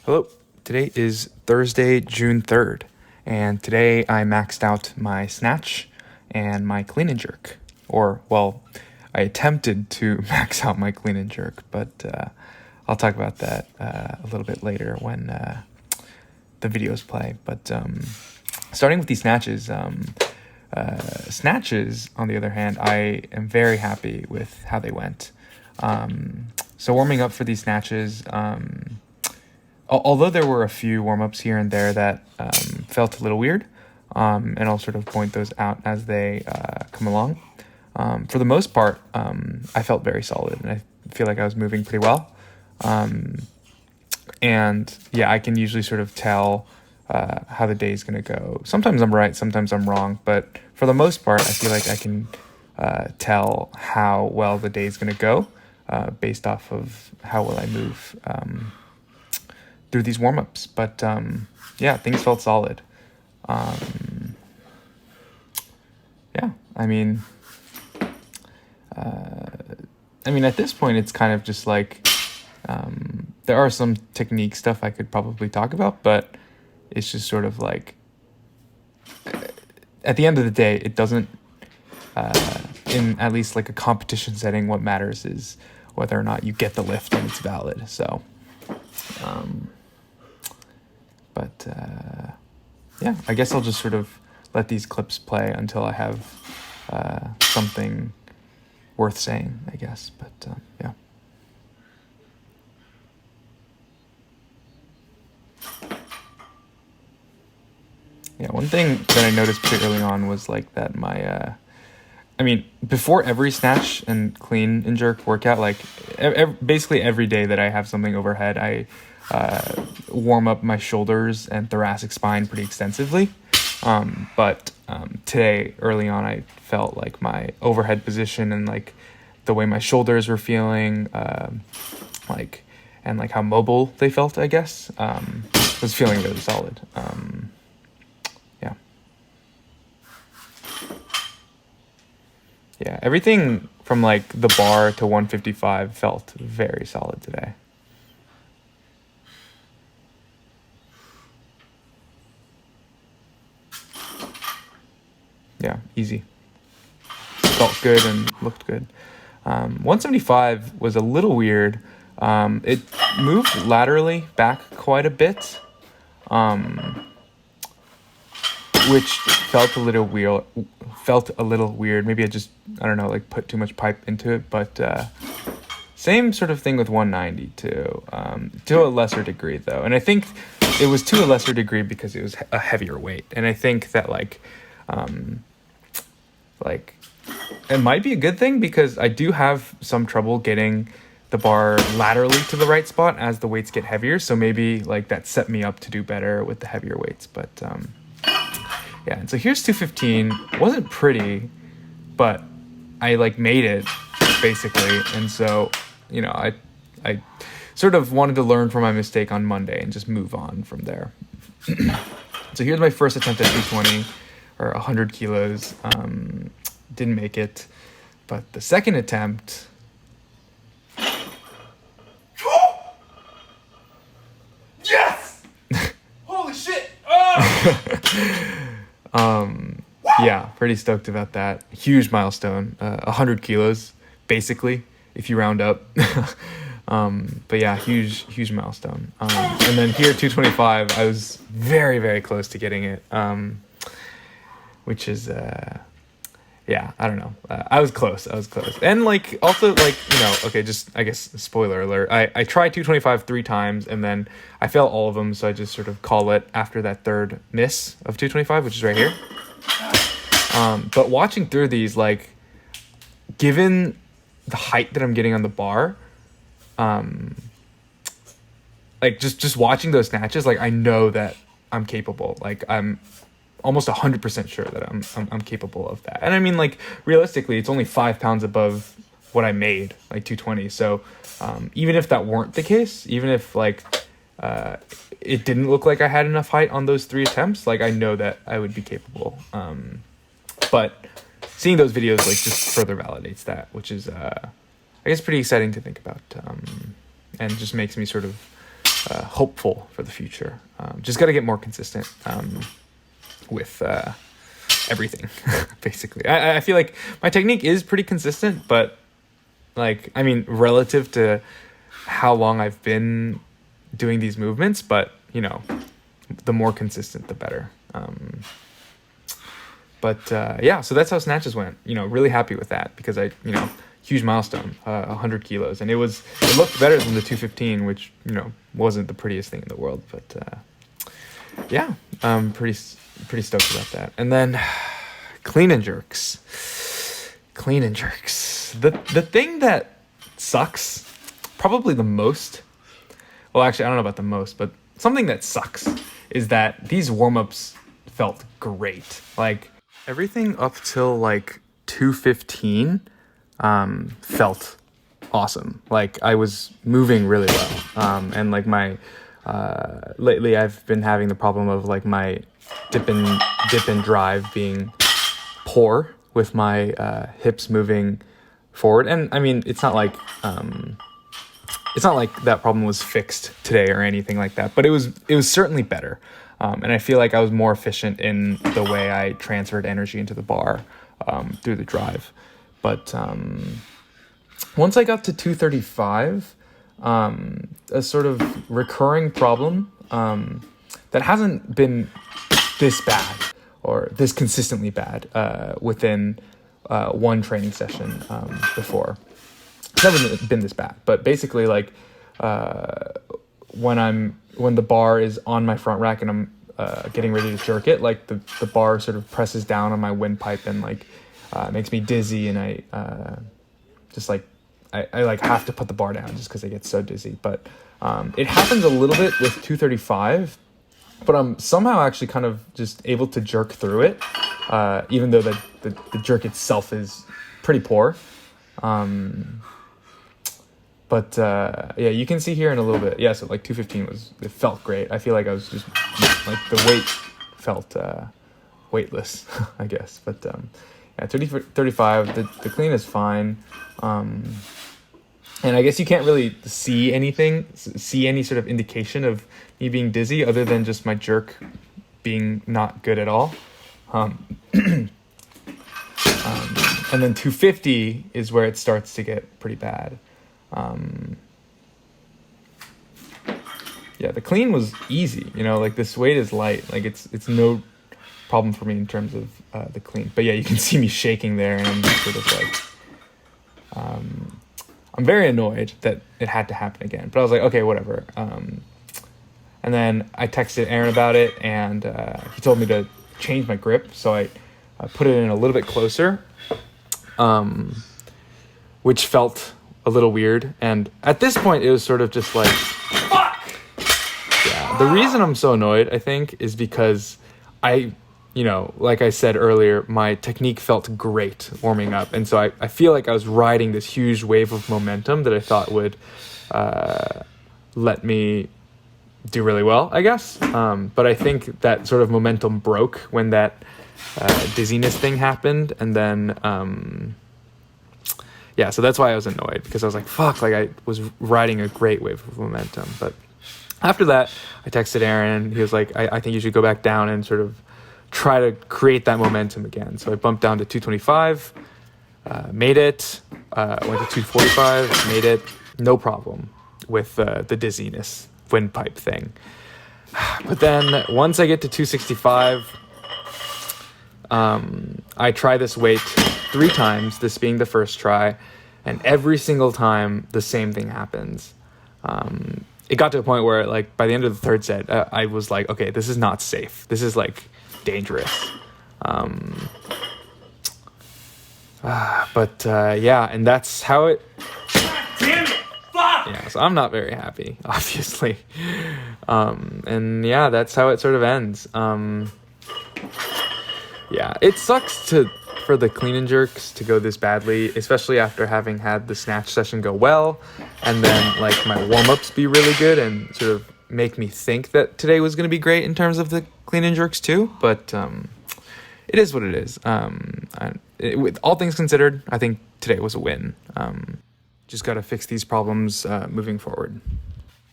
Hello, today is Thursday, June 3rd, and today I maxed out my snatch and my clean and jerk. I attempted to max out my clean and jerk, but I'll talk about that a little bit later when the videos play. But starting with these snatches, snatches, on the other hand, I am very happy with how they went. So warming up for these snatches, although there were a few warm-ups here and there that felt a little weird, and I'll sort of point those out as they come along. For the most part, I felt very solid, and I feel like I was moving pretty well. And yeah, I can usually sort of tell how the day is going to go. Sometimes I'm right, sometimes I'm wrong, but for the most part, I feel like I can tell how well the day is going to go based off of how well I move through these warm-ups. But yeah, things felt solid. Yeah, I mean, at this point, it's kind of just like there are some technique stuff I could probably talk about, but it's just sort of like at the end of the day, it doesn't. In at least like a competition setting, what matters is whether or not you get the lift and it's valid. So, yeah, I guess I'll just sort of let these clips play until I have something worth saying, I guess. But yeah. Yeah, one thing that I noticed pretty early on was like that my before every snatch and clean and jerk workout, like basically every day that I have something overhead, I warm up my shoulders and thoracic spine pretty extensively. But today, early on, I felt like my overhead position and like the way my shoulders were feeling, and how mobile they felt, I guess, was feeling really solid. Yeah, everything from like the bar to 155 felt very solid today. Yeah, easy. Felt good and looked good. 175 was a little weird. It moved laterally back quite a bit, which felt a little weird. Maybe I don't know, like put too much pipe into it, but same sort of thing with 190 too, to a lesser degree though. And I think it was to a lesser degree because it was a heavier weight. And I think that it might be a good thing because I do have some trouble getting the bar laterally to the right spot as the weights get heavier. So maybe like that set me up to do better with the heavier weights, but yeah, and so here's 215. Wasn't pretty, but I like made it basically. And so, I sort of wanted to learn from my mistake on Monday and just move on from there. So here's my first attempt at 220 or 100 kilos. Didn't make it, but the second attempt. Yes! Holy shit! Oh! Yeah, pretty stoked about that. Huge milestone, 100 kilos, basically, if you round up. But yeah, huge milestone. And then here, 225, I was very, very close to getting it, which is, yeah, I don't know. I was close. And okay, just, I guess, spoiler alert. I tried 225 3 times, and then I failed all of them, so I just sort of call it after that third miss of 225, which is right here. But watching through these, like, given the height that I'm getting on the bar, like just watching those snatches, like I know that I'm capable. Like I'm almost 100% sure that I'm capable of that. And I mean, like realistically, it's only 5 pounds above what I made, like 220. So even if that weren't the case, even if like it didn't look like I had enough height on those 3 attempts, like I know that I would be capable. But seeing those videos like just further validates that, which is I guess pretty exciting to think about, and just makes me sort of hopeful for the future. Just got to get more consistent with everything, basically. I feel like my technique is pretty consistent, but like, I mean, relative to how long I've been doing these movements, but you know, the more consistent, the better. Yeah, so that's how snatches went. You know, really happy with that because huge milestone, 100 kilos. And it looked better than the 215, which, you know, wasn't the prettiest thing in the world. But yeah, I'm pretty stoked about that. And then clean and jerks. The thing that sucks probably the most, well, actually, I don't know about the most, but something that sucks is that these warm-ups felt great. Like, everything up till like 215 felt awesome. Like, I was moving really well. And like lately I've been having the problem of like my dip and drive being poor with my hips moving forward. And I mean, it's not like that problem was fixed today or anything like that, but it was certainly better. And I feel like I was more efficient in the way I transferred energy into the bar through the drive. But once I got to 235, a sort of recurring problem that hasn't been this bad or this consistently bad within one training session before. It's never been this bad, but basically, like when the bar is on my front rack and I'm getting ready to jerk it, like the bar sort of presses down on my windpipe and like makes me dizzy, and I like have to put the bar down just because I get so dizzy. But it happens a little bit with 235, but I'm somehow actually kind of just able to jerk through it, even though the jerk itself is pretty poor. But yeah, you can see here in a little bit. Yeah, so like 215 it felt great. I feel like I was just like the weight felt weightless, I guess. But yeah, 35. The clean is fine. And I guess you can't really see any sort of indication of me being dizzy other than just my jerk being not good at all. And then 250 is where it starts to get pretty bad. Yeah, the clean was easy, you know, like this weight is light, like it's no problem for me in terms of the clean. But yeah, you can see me shaking there, and I'm just sort of like I'm very annoyed that it had to happen again, but I was like, okay, whatever. And then I texted Aaron about it, and he told me to change my grip, so I put it in a little bit closer, which felt a little weird. And at this point it was sort of just like, fuck! Yeah, the reason I'm so annoyed, I think, is because like I said earlier, my technique felt great warming up, and so I feel like I was riding this huge wave of momentum that I thought would let me do really well, I guess. But I think that sort of momentum broke when that dizziness thing happened, and then yeah, so that's why I was annoyed, because I was like, fuck, like I was riding a great wave of momentum. But after that, I texted Aaron. He was like, I think you should go back down and sort of try to create that momentum again. So I bumped down to 225, made it, went to 245, made it, no problem with the dizziness windpipe thing. But then once I get to 265, I try this weight 3 times, this being the first try, and every single time the same thing happens. It got to a point where, like, by the end of the 3rd set, I was like, okay, this is not safe. This is, like, dangerous. Yeah, and that's how it... Damn it! Fuck! Yeah, so I'm not very happy, obviously. And yeah, that's how it sort of ends. Yeah, it sucks for the clean and jerks to go this badly, especially after having had the snatch session go well, and then like my warm-ups be really good and sort of make me think that today was going to be great in terms of the clean and jerks too. But it is what it is. With all things considered, I think today was a win. Just got to fix these problems moving forward.